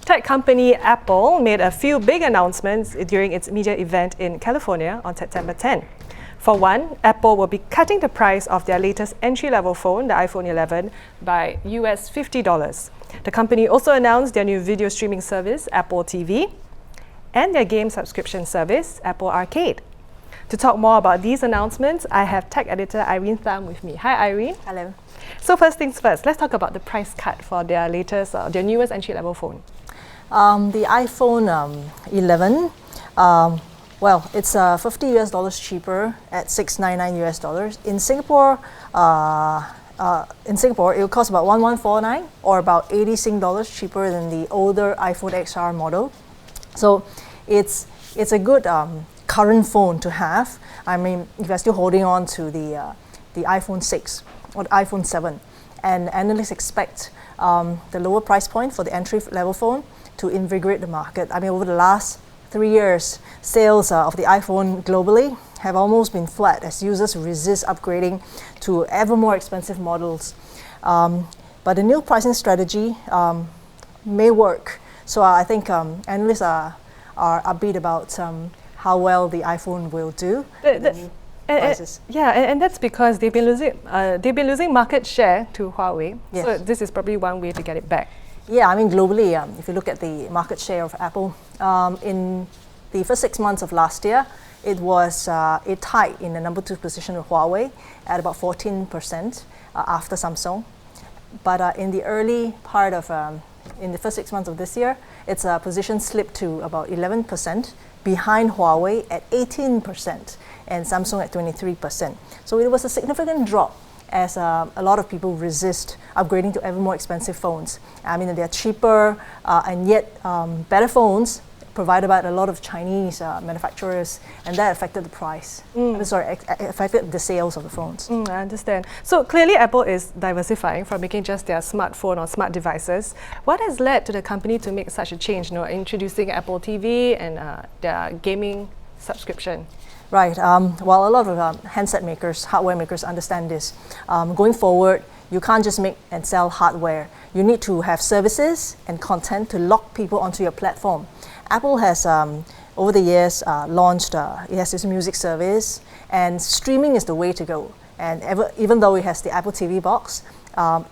Tech company Apple made a few big announcements during its media event in California on September 10. For one, Apple will be cutting the price of their latest entry-level phone, the iPhone 11, by US $50. The company also announced their new video streaming service, Apple TV, and their game subscription service, Apple Arcade. To talk more about these announcements, I have tech editor Irene Tham with me. Hi, Irene. Hello. So first things first, let's talk about the price cut for their latest, their newest entry-level phone. The iPhone 11, well, it's $50 cheaper at $699. In Singapore, it will cost about 1149 or about 80 Sing dollars cheaper than the older iPhone XR model. So it's a good current phone to have. I mean, if you're still holding on to the iPhone 6 or the iPhone 7, and analysts expect the lower price point for the entry-level phone to invigorate the market. I mean, over the last 3 years, sales of the iPhone globally have almost been flat as users resist upgrading to ever more expensive models. But the new pricing strategy may work. So I think analysts are upbeat about how well the iPhone will do. And that's because they've been losing market share to Huawei. Yes. So this is probably one way to get it back. Yeah, I mean globally, if you look at the market share of Apple, in the first 6 months of last year, it tied in the number 2 position with Huawei at about 14% after Samsung. But in the early part of, in the first 6 months of this year, its position slipped to about 11%, behind Huawei at 18% and Samsung at 23%. So it was a significant drop as a lot of people resist upgrading to ever more expensive phones. I mean, they're cheaper and yet better phones provided by a lot of Chinese manufacturers, and that affected the price. Affected the sales of the phones. I understand. So clearly Apple is diversifying from making just their smartphone or smart devices. What has led to the company to make such a change, introducing Apple TV and their gaming subscription? Right. Well, a lot of handset makers, hardware makers understand this. Going forward, you can't just make and sell hardware. You need to have services and content to lock people onto your platform. Apple has, over the years, launched, it has this music service, and streaming is the way to go. And even though it has the Apple TV box,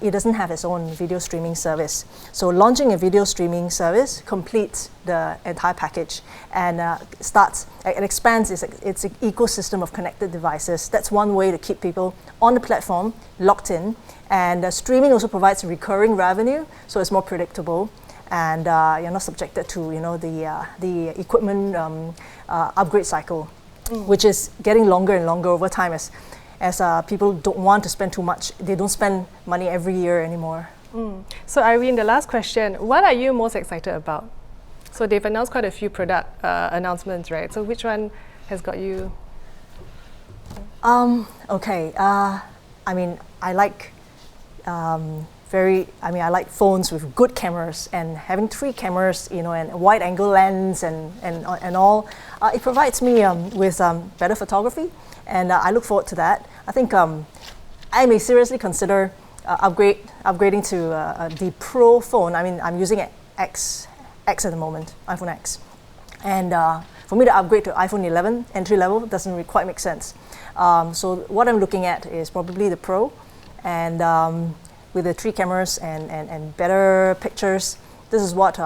it doesn't have its own video streaming service. So launching a video streaming service completes the entire package and it expands its ecosystem of connected devices. That's one way to keep people on the platform, locked in. And streaming also provides recurring revenue, so it's more predictable. And you're not subjected to the equipment upgrade cycle, which is getting longer and longer over time as people don't want to spend too much. They don't spend money every year anymore. So Irene, the last question, what are you most excited about? So they've announced quite a few product announcements, right? So which one has got you? Okay, I mean, I like I like phones with good cameras, and having 3 cameras, and a wide-angle lens and all. It provides me with better photography, and I look forward to that. I think I may seriously consider upgrading to the Pro phone. I mean, I'm using X at the moment, iPhone X, and for me to upgrade to iPhone 11 entry level doesn't really quite make sense. So what I'm looking at is probably the Pro, and with the 3 cameras and better pictures, this is what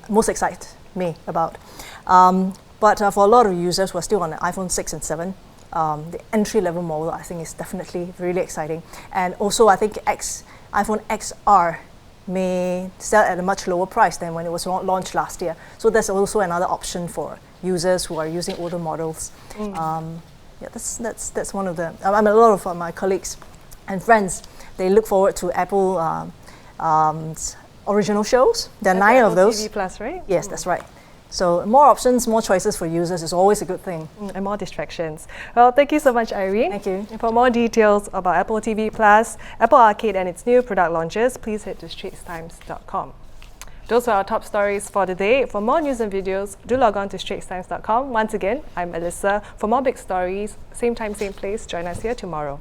most excites me about. But for a lot of users who are still on the iPhone 6 and 7, the entry-level model I think is definitely really exciting. And also I think iPhone XR may sell at a much lower price than when it was launched last year. So there's also another option for users who are using older models. Yeah, that's one of the. A lot of my colleagues and friends, they look forward to Apple original shows. There are 9 of those. TV Plus, right? Yes, that's right. So more options, more choices for users is always a good thing. And more distractions. Well, thank you so much, Irene. Thank you. And for more details about Apple TV Plus, Apple Arcade and its new product launches, please head to straitstimes.com. Those are our top stories for the day. For more news and videos, do log on to straitstimes.com. Once again, I'm Alyssa. For more big stories, same time, same place, join us here tomorrow.